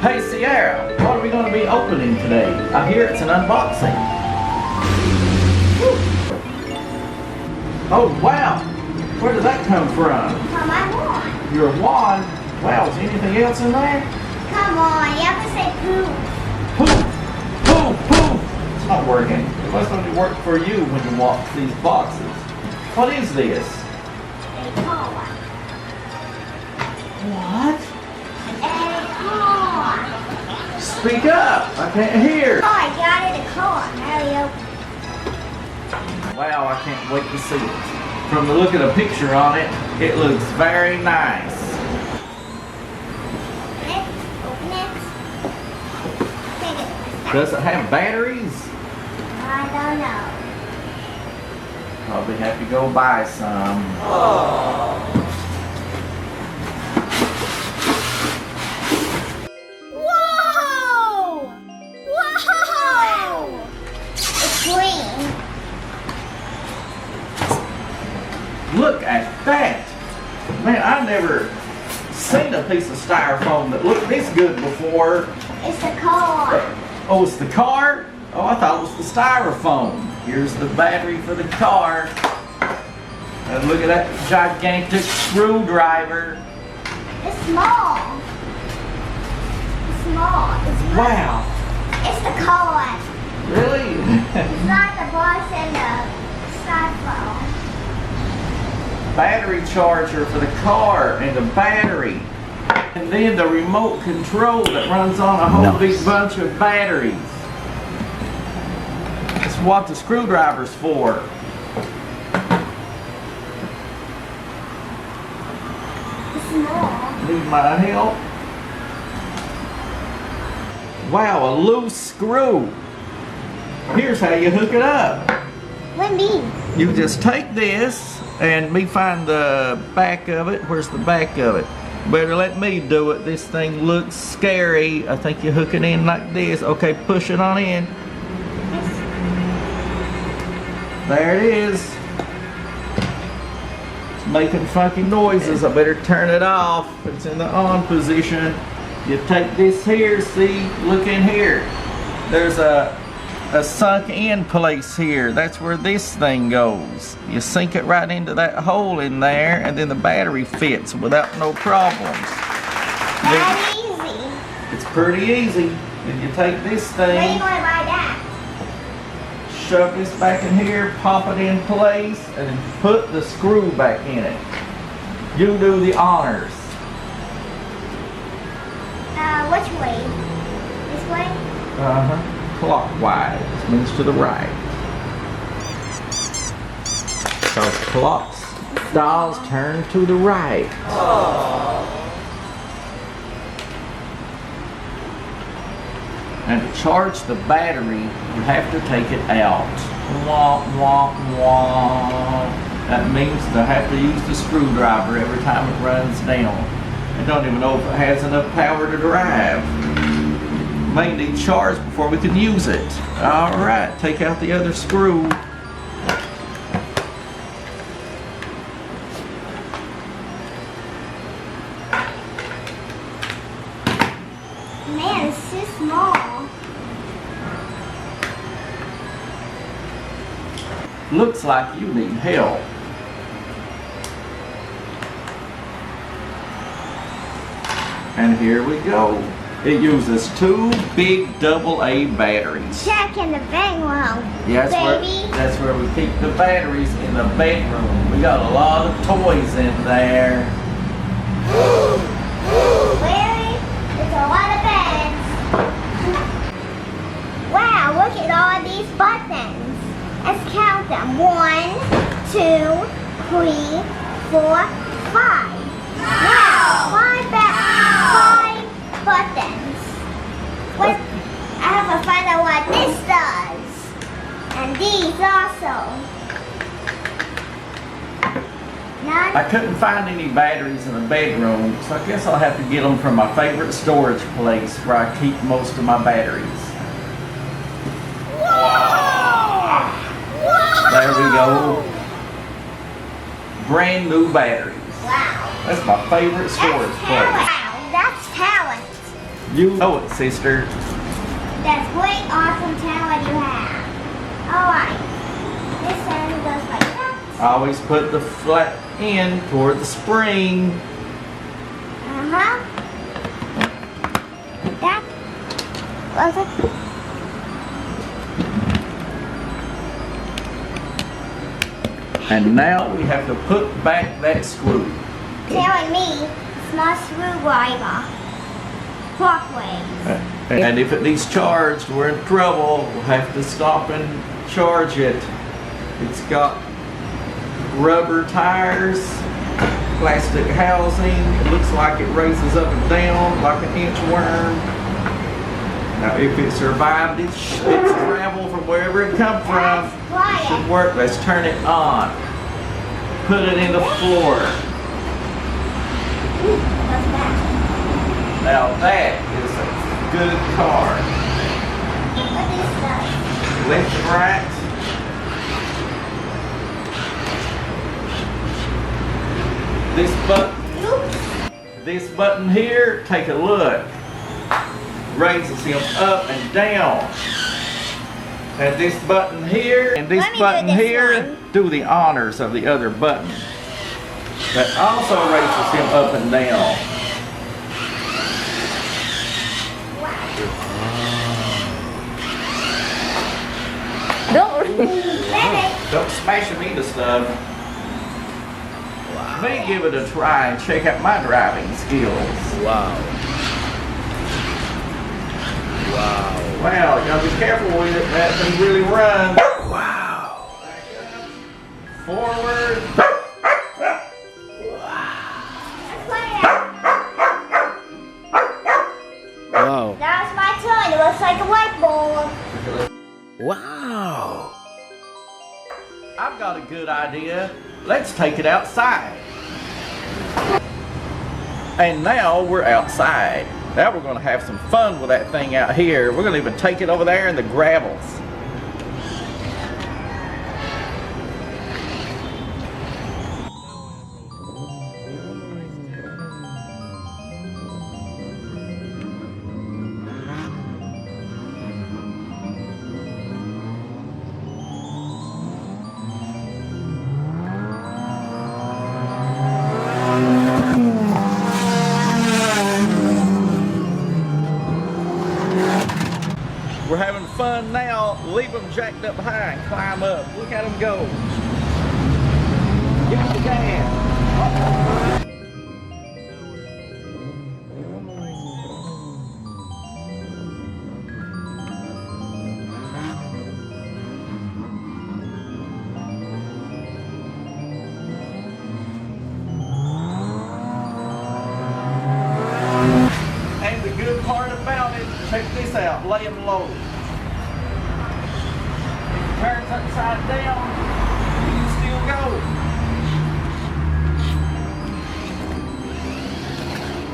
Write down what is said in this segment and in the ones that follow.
Hey Siarra, what are we going to be opening today? I hear it's an unboxing. Oh wow, where did that come from? From my wand. Your wand? Wow, is anything else in there? Come on, you have to say poof. Poof, poof, poof. It's not working. It must only work for you when you walk these boxes. What is this? A car. What? A car. Speak up, I can't hear. Oh, I got it, a car. Mario. Wow, I can't wait to see it. From the look of the picture on it, it looks very nice. Open it. Take it. Does it have batteries? I don't know. Probably have to go buy some. Whoa! Whoa! It's green. Look at that! Man, I've never seen a piece of styrofoam that looked this good before. It's a car. Oh, it's the car? Oh, I thought it was the styrofoam. Here's the battery for the car. And look at that gigantic screwdriver. It's small. It's small. It's not, Wow. It's the car. Really? It's not the box and the styrofoam. Battery charger for the car and the battery. And then the remote control that runs on a whole big bunch of batteries. That's what the screwdriver's for. It's small. Need my help? Wow, a loose screw. Here's how you hook it up. What do you mean? You just take this and me find the back of it. Where's the back of it? Better let me do it. This thing looks scary. I think you hook it in like this. Okay, push it on in. There it is. It's making funky noises. I better turn it off. It's in the on position. You take this here, see, look in here. There's a sunk in place here. That's where this thing goes. You sink it right into that hole in there and then the battery fits without no problems. That easy. It's pretty easy. Then you take this Where you thing, going to buy that? shove this back in here, pop it in place, and then put the screw back in it. You do the honors. Which way? This way? Uh-huh. Clockwise means to the right. So clocks, dials turn to the right. And to charge the battery, you have to take it out. Wah, wah, wah. That means to have to use the screwdriver every time it runs down. I don't even know if it has enough power to drive. May need charge before we can use it. Alright, take out the other screw. Man, it's too small. Looks like you need help. And here we go. It uses two big AA batteries. Check in the bedroom, Yeah, baby. that's where we keep the batteries in the bedroom. We got a lot of toys in there. Really? It's a lot of beds. Wow, look at all these buttons. Let's count them. 1, 2, 3, 4, 5. Wow, 5 buttons. What? I have to find out what this does. And these also. None? I couldn't find any batteries in the bedroom, so I guess I'll have to get them from my favorite storage place where I keep most of my batteries. Whoa! Whoa! There we go. Brand new batteries. Wow. That's my favorite storage place. Wow, that's talent. You know it, sister. That's great, awesome talent you have. Alright. This end goes like that. Always put the flat end toward the spring. Uh-huh. Like that. Was it? And now we have to put back that screw. Telling me it's not screwdriver. Clockways. And if it needs charged, we're in trouble. We'll have to stop and charge it. It's got rubber tires, plastic housing. It looks like it raises up and down like an inchworm. Now, if it survived its travel from wherever it come from, it should work. Let's turn it on. Put it in the floor. What's that? Now that is a good car. What is that? Left and right. This button here, take a look. Raises him up and down. And this button here and this button here do the honors of the other button. That also raises him up and down. Don't smash him into stuff. Wow. Let me give it a try and check out my driving skills. Wow. Wow. Wow, you gotta be careful with it. That thing really runs. Wow. Forward. Wow. That was my turn. It looks like a light bulb. Wow. I've got a good idea. Let's take it outside. And now we're outside. Now we're going to have some fun with that thing out here. We're going to even take it over there in the gravels. We're having fun now. Leave them jacked up high and climb up. Look at them go. Give it the gas. And the good part about it, check this out, lay them low. If it turns upside down, you can still go.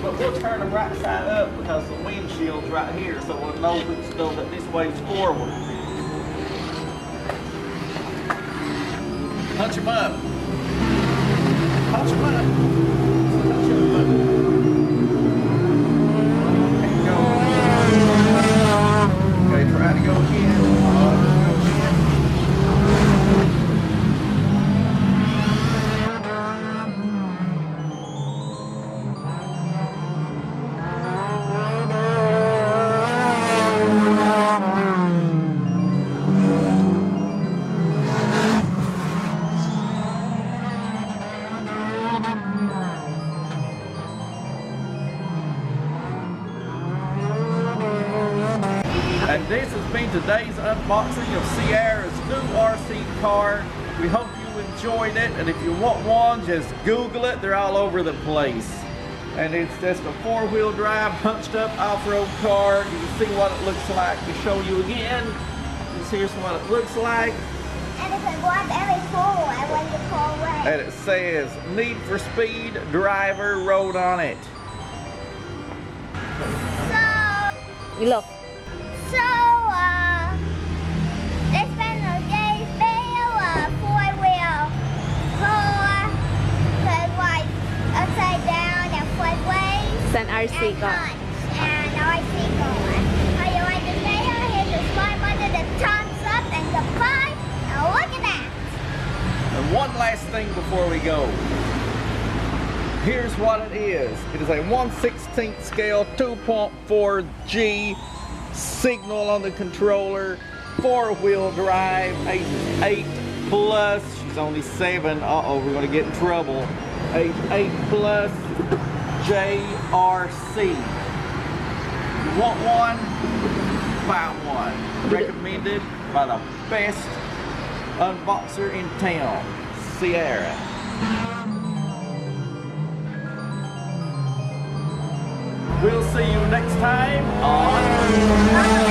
But we'll turn them right side up because the windshield's right here, so we'll know that this way's forward. Punch them up. Punch them up. Punch them up. Okay, try to go again. And this has been today's unboxing of Siarra's new RC car. We hope you enjoyed it, and if you want one, just Google it. They're all over the place. And it's just a four-wheel drive, hunched up off-road car. You can see what it looks like. To show you again, here's what it looks like. And it can go up every forward when you pull away. And it says, Need for Speed Driver wrote on it. So, it's been a day's video of four-wheel car, because like upside down and foot ways. It's an RC and car. punch, and RC before we go. Here's what it is. It is a 1/16 scale 2.4G signal on the controller, 4-wheel drive, ages 8 plus. She's only 7. Uh-oh, we're gonna get in trouble. Age 8 plus, JRC. You want one? Buy one. Recommended by the best unboxer in town, Siarra. We'll see you next time on